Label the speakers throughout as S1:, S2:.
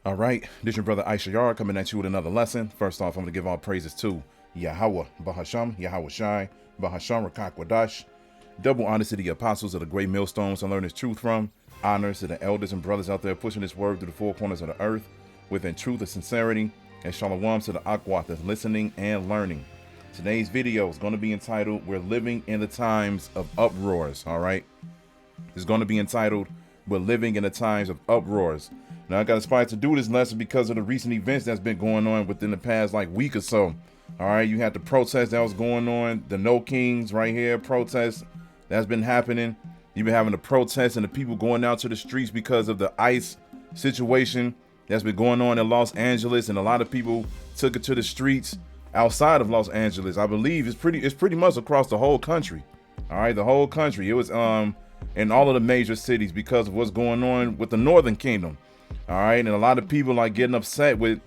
S1: All right, this is your brother Issachar coming at you with another lesson. First off, I'm going to give all praises to Yahweh, Bahasham, Yahweh Shai, Bahasham, Rakak Wadash. Double honors to the apostles of the great millstones to learn this truth from. Honors to the elders and brothers out there pushing this word through the four corners of the earth within truth and sincerity. And shalom to the Akwat that's listening and learning. Today's video is going to be entitled, We're Living in the Times of Uproars. All right, it's going to be entitled, We're Living in the Times of Uproars. Now, I got inspired to do this lesson because of the recent events that's been going on within the past week or so. All right, you had the protest that was going on, the No Kings right here, protest that's been happening. You've been having the protests and the people going out to the streets because of the ICE situation that's been going on in Los Angeles, and a lot of people took it to the streets outside of Los Angeles. I believe it's pretty much across the whole country. All right, the whole country. It was in all of the major cities because of what's going on with the Northern Kingdom. All right, and a lot of people are getting upset with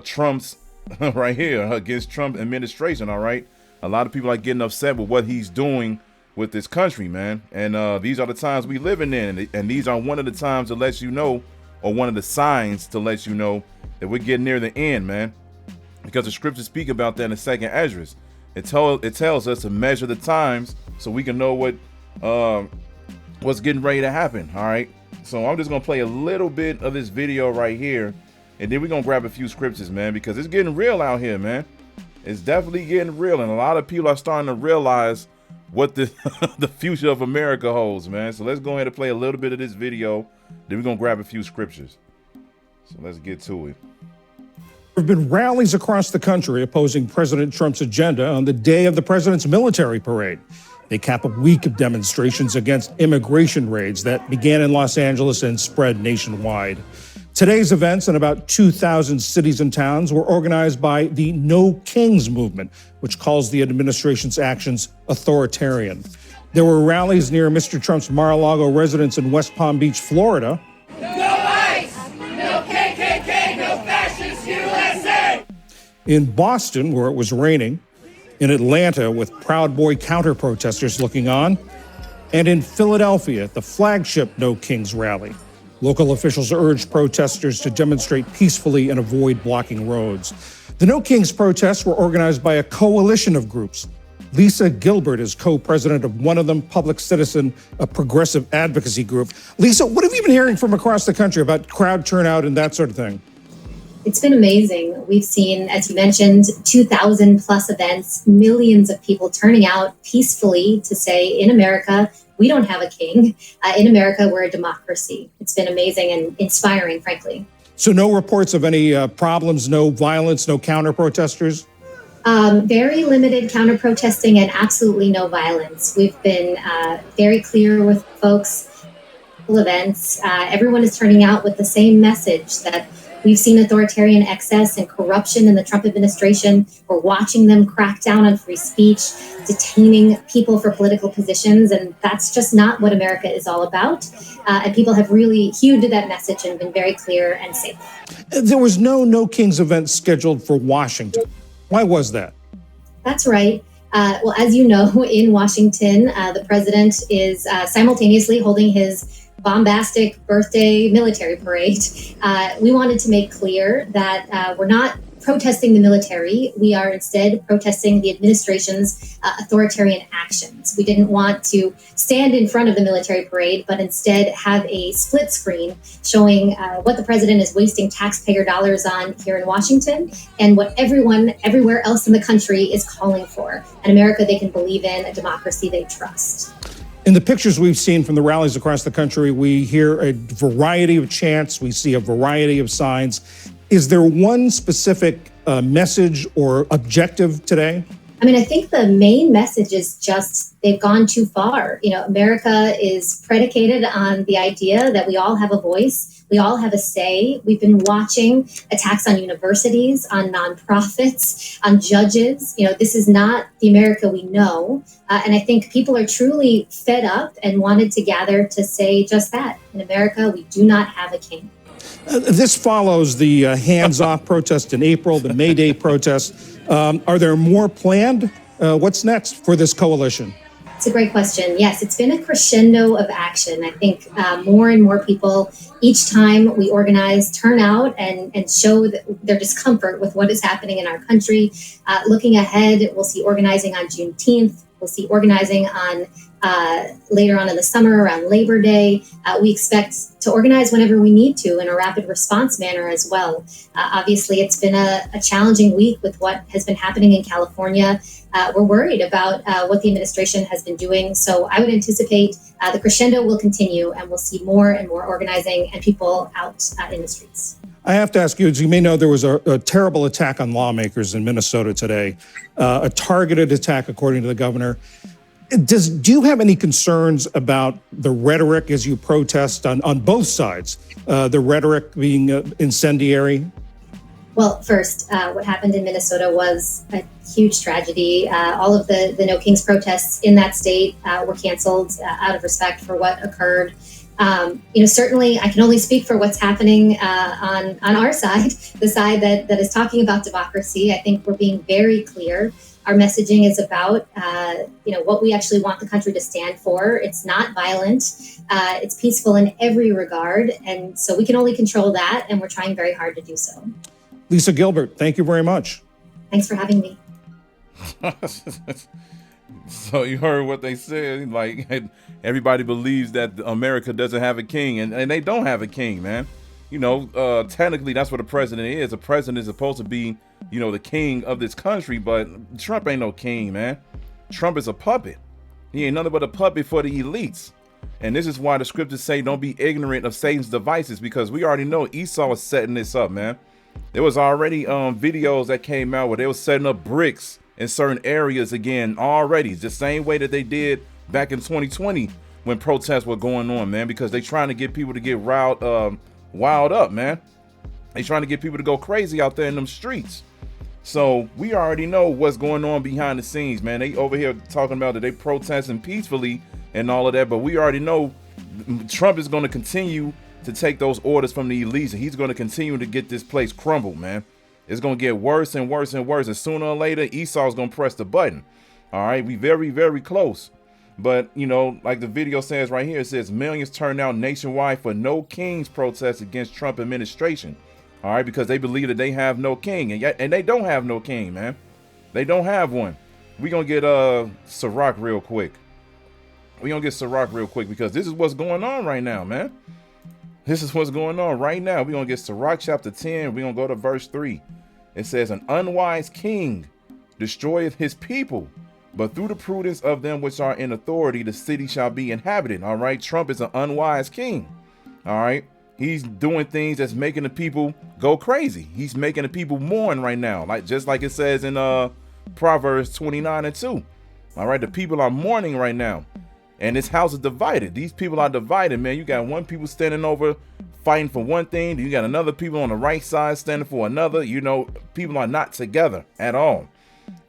S1: Trump's right here against Trump administration. All right, a lot of people are getting upset with what he's doing with this country, man. And these are the times we living in, and these are one of the times to let you know, or one of the signs to let you know that we're getting near the end, man. Because the scriptures speak about that in the second Esdras. It tells us to measure the times so we can know what's getting ready to happen. All right. So I'm just going to play a little bit of this video right here, and then we're going to grab a few scriptures, man, because it's getting real out here, man. It's definitely getting real, and a lot of people are starting to realize what the the future of America holds, man. So let's go ahead and play a little bit of this video, then we're going to grab a few scriptures. So let's get to it.
S2: There have been rallies across the country opposing President Trump's agenda on the day of the president's military parade. They cap a week of demonstrations against immigration raids that began in Los Angeles and spread nationwide. Today's events in about 2,000 cities and towns were organized by the No Kings movement, which calls the administration's actions authoritarian. There were rallies near Mr. Trump's Mar-a-Lago residence in West Palm Beach, Florida.
S3: No ICE! No KKK! No fascist USA!
S2: In Boston, where it was raining. In Atlanta, with Proud Boy counter-protesters looking on, and in Philadelphia at the flagship No Kings rally. Local officials urged protesters to demonstrate peacefully and avoid blocking roads. The No Kings protests were organized by a coalition of groups. Lisa Gilbert is co-president of one of them, Public Citizen, a progressive advocacy group. Lisa, what have you been hearing from across the country about crowd turnout and that sort of thing?
S4: It's been amazing. We've seen, as you mentioned, 2,000 plus events, millions of people turning out peacefully to say, in America, we don't have a king. In America, we're a democracy. It's been amazing and inspiring, frankly.
S2: So no reports of any problems, no violence, no counter-protesters?
S4: Very limited counter-protesting and absolutely no violence. We've been very clear with folks, events. Everyone is turning out with the same message that we've seen authoritarian excess and corruption in the Trump administration. We're watching them crack down on free speech, detaining people for political positions, and that's just not what America is all about. And people have really hewed to that message and been very clear and safe.
S2: There was no Kings event scheduled for Washington. Why was that?
S4: That's right. Well, as you know, in Washington, the president is simultaneously holding his bombastic birthday military parade. We wanted to make clear that we're not protesting the military. We are instead protesting the administration's authoritarian actions. We didn't want to stand in front of the military parade, but instead have a split screen showing what the president is wasting taxpayer dollars on here in Washington and what everyone everywhere else in the country is calling for. An America they can believe in, a democracy they trust.
S2: In the pictures we've seen from the rallies across the country, we hear a variety of chants, we see a variety of signs. Is there one specific message or objective today?
S4: I mean, I think the main message is just they've gone too far. You know, America is predicated on the idea that we all have a voice. We all have a say. We've been watching attacks on universities, on nonprofits, on judges. You know, this is not the America we know. And I think people are truly fed up and wanted to gather to say just that. In America, we do not have a king.
S2: This follows the hands-off protest in April, the May Day protest. Are there more planned? What's next for this coalition?
S4: It's a great question. Yes, it's been a crescendo of action. I think more and more people, each time we organize, turn out and show their discomfort with what is happening in our country. Looking ahead, we'll see organizing on Juneteenth. We'll see organizing on later on in the summer around Labor Day. We expect to organize whenever we need to in a rapid response manner as well. Obviously, it's been a challenging week with what has been happening in California. We're worried about what the administration has been doing. So I would anticipate the crescendo will continue and we'll see more and more organizing and people out in the streets.
S2: I have to ask you, as you may know, there was a terrible attack on lawmakers in Minnesota today, a targeted attack, according to the governor. Do you have any concerns about the rhetoric as you protest on both sides, the rhetoric being incendiary?
S4: Well, first, what happened in Minnesota was a huge tragedy. All of the No Kings protests in that state were canceled out of respect for what occurred. Certainly, I can only speak for what's happening on our side, the side that is talking about democracy. I think we're being very clear. Our messaging is about, what we actually want the country to stand for. It's not violent. It's peaceful in every regard. And so we can only control that. And we're trying very hard to do so.
S2: Lisa Gilbert, thank you very much.
S4: Thanks for having me.
S1: So you heard what they said. Like, everybody believes that America doesn't have a king, and they don't have a king, man. Technically, that's what a president is. A president is supposed to be, the king of this country, but Trump ain't no king, man. Trump is a puppet. He ain't nothing but a puppet for the elites. And this is why the scriptures say don't be ignorant of Satan's devices, because we already know Esau is setting this up, man. There was already videos that came out where they were setting up bricks in certain areas again already, the same way that they did back in 2020 when protests were going on, man, because they trying to get people to get wild up, man. They trying to get people to go crazy out there in them streets. So we already know what's going on behind the scenes, man. They over here talking about that they protesting peacefully and all of that, but we already know Trump is going to continue to take those orders from the elites, and he's going to continue to get this place crumbled, man. It's going to get worse and worse and worse, and sooner or later Esau's going to press the button. All right, we very, very close. But like the video says right here, it says millions turned out nationwide for No Kings protests against Trump administration. All right, because they believe that they have no king, and they don't have no king, man. They don't have one. We're going to get Sirach real quick. Because this is what's going on right now, man. This is what's going on right now. We're going to get Sirach chapter 10. We're going to go to verse 3. It says, an unwise king destroyeth his people, but through the prudence of them which are in authority, the city shall be inhabited. All right. Trump is an unwise king. All right. He's doing things that's making the people go crazy. He's making the people mourn right now. Just like it says in Proverbs 29:2. All right. The people are mourning right now. And this house is divided. These people are divided, man. You got one people standing over fighting for one thing. You got another people on the right side standing for another. People are not together at all.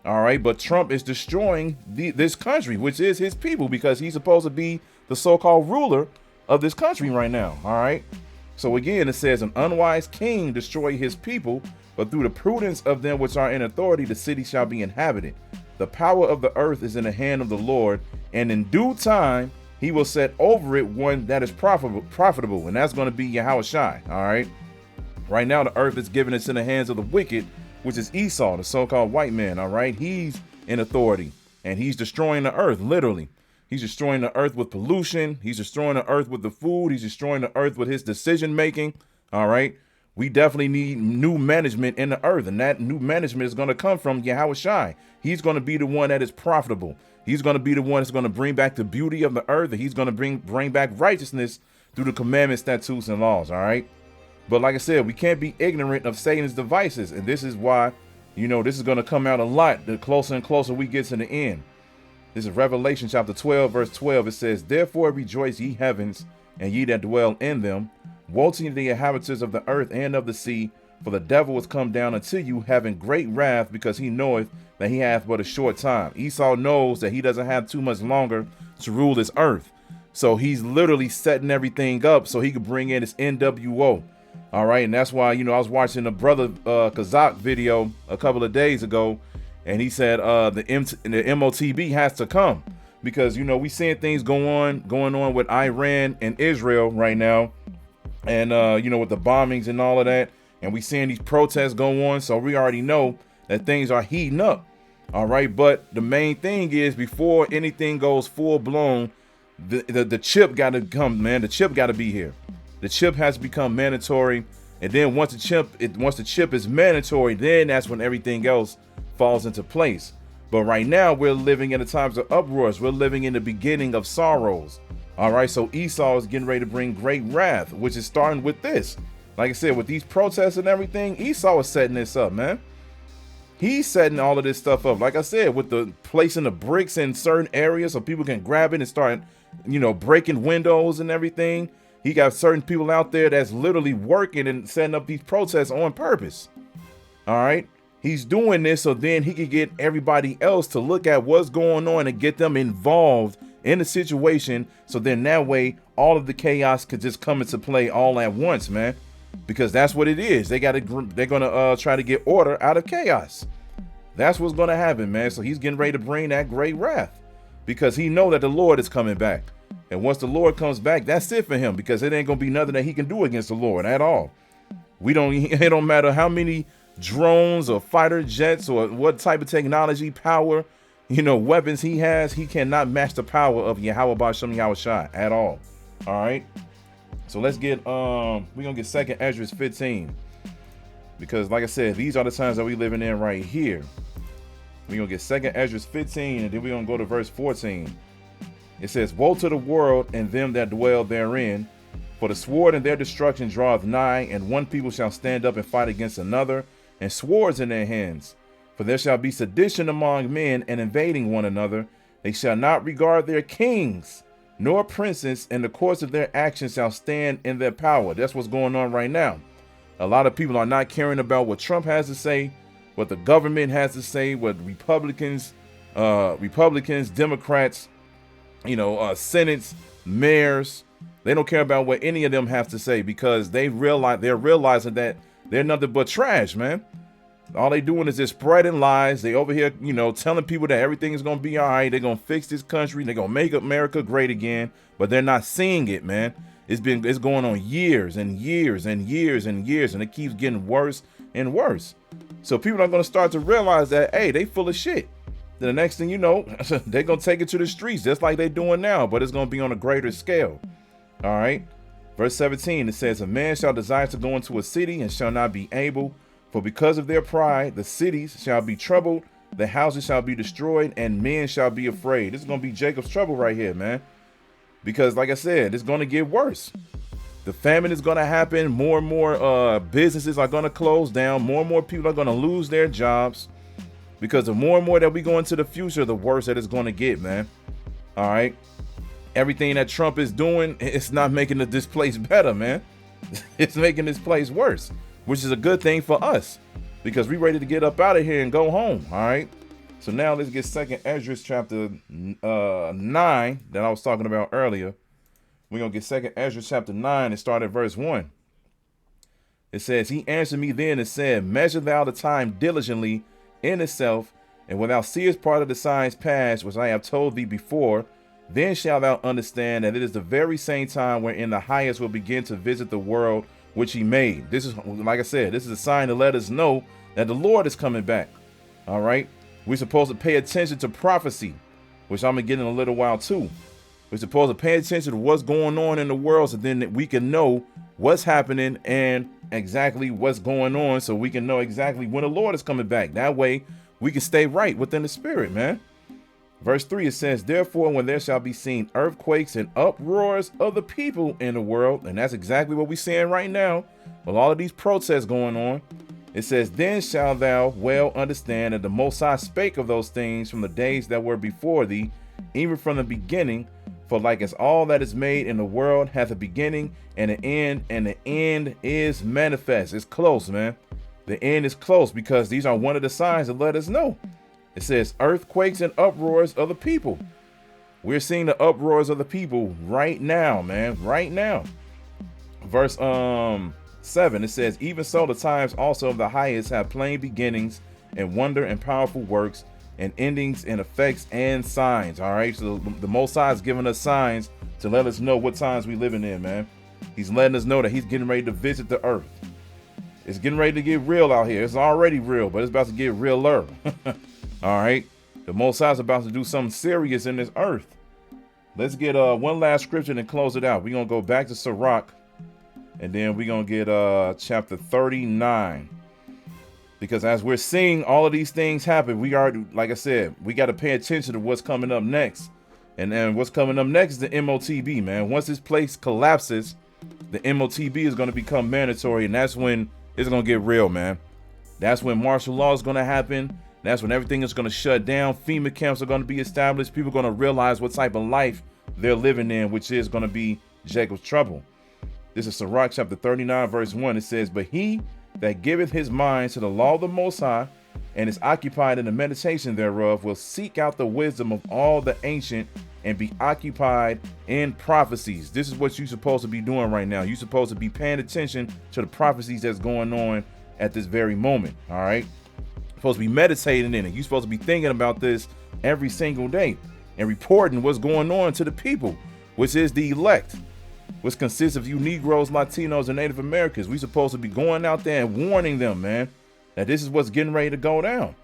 S1: All right. But Trump is destroying this country, which is his people, because he's supposed to be the so-called ruler of this country right now. All right. So again, it says an unwise king destroy his people, but through the prudence of them which are in authority, the city shall be inhabited. The power of the earth is in the hand of the Lord, and in due time he will set over it one that is profitable, and that's going to be Yahushua. All right. Right now, the earth is given into the hands of the wicked, which is Esau, the so-called white man. All right. He's in authority, and he's destroying the earth, literally. He's destroying the earth with pollution. He's destroying the earth with the food. He's destroying the earth with his decision making. All right. We definitely need new management in the earth, and that new management is going to come from Yahushua. He's going to be the one that is profitable. He's going to be the one that's going to bring back the beauty of the earth, and he's going to bring back righteousness through the commandments, statutes, and laws. All right. But like I said, we can't be ignorant of Satan's devices. And this is why, this is going to come out a lot the closer and closer we get to the end. This is Revelation chapter 12, verse 12. It says, therefore rejoice, ye heavens, and ye that dwell in them. Woe to the inhabitants of the earth and of the sea, for the devil is come down unto you, having great wrath, because he knoweth that he hath but a short time. Esau knows that he doesn't have too much longer to rule this earth. So he's literally setting everything up so he could bring in his NWO. All right. And that's why, I was watching a brother Kazakh video a couple of days ago, and he said the MOTB has to come, because, you know, we seeing things going on with Iran and Israel right now. And, you know, with the bombings and all of that. And we seeing these protests go on. So we already know that things are heating up. All right. But the main thing is, before anything goes full blown, the chip got to come, man. The chip got to be here. The chip has to become mandatory. And then once the chip is mandatory, then that's when everything else falls into place. But right now we're living in the times of uproars. We're living in the beginning of sorrows. All right. So Esau is getting ready to bring great wrath, which is starting with this. Like I said, with these protests and everything, Esau is setting this up, man. He's setting all of this stuff up. Like I said, with the placing the bricks in certain areas so people can grab it and start, you know, breaking windows and everything. He got certain people out there that's literally working and setting up these protests on purpose. All right. He's doing this so then he can get everybody else to look at what's going on and get them involved in the situation. So then that way, all of the chaos could just come into play all at once, man. Because that's what it is. They're gonna try to get order out of chaos. That's what's gonna happen, man. So he's getting ready to bring that great wrath, because he know that the Lord is coming back. And once the Lord comes back, that's it for him, because it ain't gonna be nothing that he can do against the Lord at all. It don't matter how many drones or fighter jets or what type of technology, power, you know, weapons he has, he cannot match the power of Yahweh Ba'Shem Yahweh Shai at all. All right. So let's get we're gonna get 2nd Ezra 15, because like I said, these are the times that we living in right here. We're gonna get 2nd Ezra 15, and then we're gonna go to verse 14. It says, "Woe to the world and them that dwell therein, for the sword and their destruction draweth nigh, and one people shall stand up and fight against another, and swords in their hands. For there shall be sedition among men, and invading one another. They shall not regard their kings nor princes, and the course of their actions shall stand in their power." That's what's going on right now. A lot of people are not caring about what Trump has to say, what the government has to say, what Republicans, Democrats, you know, senates, mayors. They don't care about what any of them have to say, because they're realizing that they're nothing but trash, man. All they doing is just spreading lies. They over here, you know, telling people that everything is going to be all right. They're going to fix this country. They're going to make America great again. But they're not seeing it, man. It's going on years and years and years and years, and it keeps getting worse and worse. So people are going to start to realize that, hey, they full of shit. Then the next thing you know, they're going to take it to the streets just like they're doing now, but it's going to be on a greater scale. All right. Verse 17, it says, "A man shall desire to go into a city and shall not be able. For because of their pride, the cities shall be troubled, the houses shall be destroyed, and men shall be afraid." This is going to be Jacob's trouble right here, man. Because like I said, it's going to get worse. The famine is going to happen. More and more businesses are going to close down. More and more people are going to lose their jobs. Because the more and more that we go into the future, the worse that it's going to get, man. All right. Everything that Trump is doing, it's not making this place better, man. It's making this place worse, which is a good thing for us, because we're ready to get up out of here and go home. All right. So now let's get 2nd Ezra chapter 9 that I was talking about earlier. We're going to get 2nd Ezra chapter 9 and start at verse 1. It says, "He answered me then and said, Measure thou the time diligently in itself, and when thou seest part of the signs past, which I have told thee before, then shalt thou understand that it is the very same time wherein the highest will begin to visit the world which he made." This is, like I said, this is a sign to let us know that the Lord is coming back. All right. We're supposed to pay attention to prophecy, which I'm going to get in a little while too. We're supposed to pay attention to what's going on in the world, so then we can know what's happening and exactly what's going on, so we can know exactly when the Lord is coming back. That way we can stay right within the spirit, man. Verse 3, it says, "Therefore, when there shall be seen earthquakes and uproars of the people in the world," and that's exactly what we're seeing right now with all of these protests going on. It says, "Then shalt thou well understand that the Most High spake of those things from the days that were before thee, even from the beginning. For like as all that is made in the world hath a beginning and an end, and the end is manifest." It's close, man. The end is close, because these are one of the signs that let us know. It says earthquakes and uproars of the people. We're seeing the uproars of the people right now, man, right now. Verse 7, it says, "Even so the times also of the highest have plain beginnings, and wonder and powerful works, and endings and effects and signs. All right, so the Most High is giving us signs to let us know what times we living in, man. He's letting us know that he's getting ready to visit the earth. It's getting ready to get real out here. It's already real, but it's about to get realer. All right, the Most High is about to do something serious in this earth. Let's get one last scripture and close it out. We're gonna go back to Sirach, and then we're gonna get chapter 39. Because as we're seeing all of these things happen, we are, like I said, we got to pay attention to what's coming up next. And then what's coming up next is the MOTB, man. Once this place collapses, the MOTB is going to become mandatory, and that's when it's going to get real, man. That's when martial law is going to happen. That's when everything is going to shut down. FEMA camps are going to be established. People are going to realize what type of life they're living in, which is going to be Jacob's trouble. This is Sirach chapter 39, verse 1. It says, "But he that giveth his mind to the law of the Most High, and is occupied in the meditation thereof, will seek out the wisdom of all the ancient, and be occupied in prophecies." This is what you're supposed to be doing right now. You're supposed to be paying attention to the prophecies that's going on at this very moment. All right, you're supposed to be meditating in it. You're supposed to be thinking about this every single day and reporting what's going on to the people, which is the elect, which consists of you Negroes, Latinos, and Native Americans. We supposed to be going out there and warning them, man, that this is what's getting ready to go down.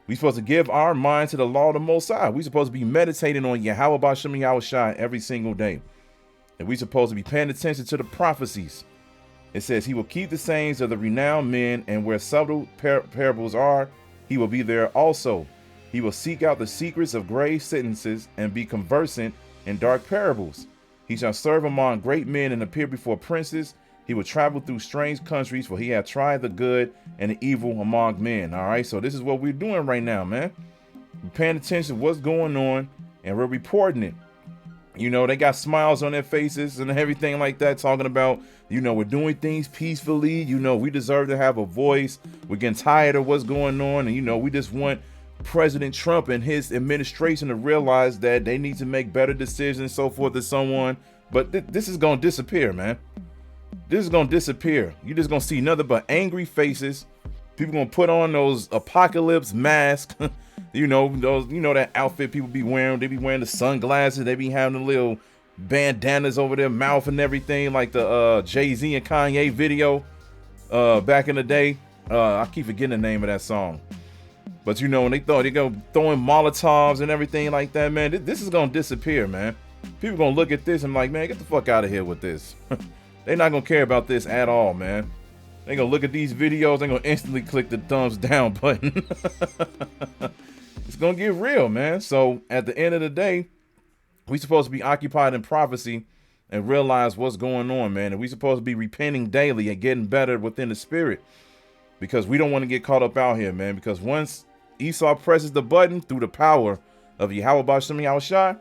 S1: We supposed to give our mind to the law of the Most High. We supposed to be meditating on Yahweh B'Shem Yahushua every single day. And we supposed to be paying attention to the prophecies. It says, "He will keep the sayings of the renowned men, and where subtle parables are, he will be there also. He will seek out the secrets of grave sentences, and be conversant in dark parables. He shall serve among great men, and appear before princes. He will travel through strange countries, for he hath tried the good and the evil among men." All right, so this is what we're doing right now, man. We're paying attention to what's going on, and we're reporting it. You know, they got smiles on their faces and everything like that, talking about, you know, we're doing things peacefully. You know, we deserve to have a voice. We're getting tired of what's going on, and, you know, we just want President Trump and his administration to realize that they need to make better decisions, so forth, and so on. But this is going to disappear, man. This is going to disappear. You're just going to see nothing but angry faces. People going to put on those apocalypse masks. You know, that outfit people be wearing. They be wearing the sunglasses. They be having the little bandanas over their mouth and everything, like the Jay-Z and Kanye video back in the day. I keep forgetting the name of that song. But, you know, when they go throwing Molotovs and everything like that, man, this is going to disappear, man. People going to look at this and like, man, get the fuck out of here with this. They're not going to care about this at all, man. They're going to look at these videos. They're going to instantly click the thumbs down button. It's going to get real, man. So at the end of the day, we supposed to be occupied in prophecy and realize what's going on, man. And we supposed to be repenting daily and getting better within the spirit, because we don't want to get caught up out here, man. Because once Esau presses the button through the power of Yahweh B'Shem Yahushua,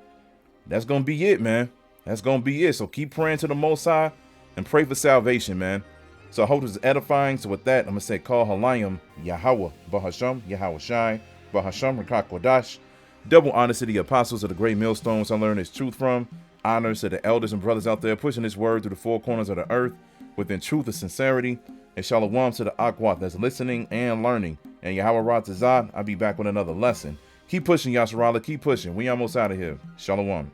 S1: that's going to be it, man. That's going to be it. So keep praying to the Most High and pray for salvation, man. So I hope this is edifying. So with that, I'm going to say, call Halayim, Yahweh, Bahasham, Yahushai, Bahasham, Rachaa Kodash. Double honors to the apostles of the great millstones I learned this truth from. Honors to the elders and brothers out there pushing this word through the four corners of the earth within truth and sincerity. And shalom to the Akwat that's listening and learning. And Yahweh Ratazad, I'll be back with another lesson. Keep pushing, Yasharala. Keep pushing. We almost out of here. Shalom.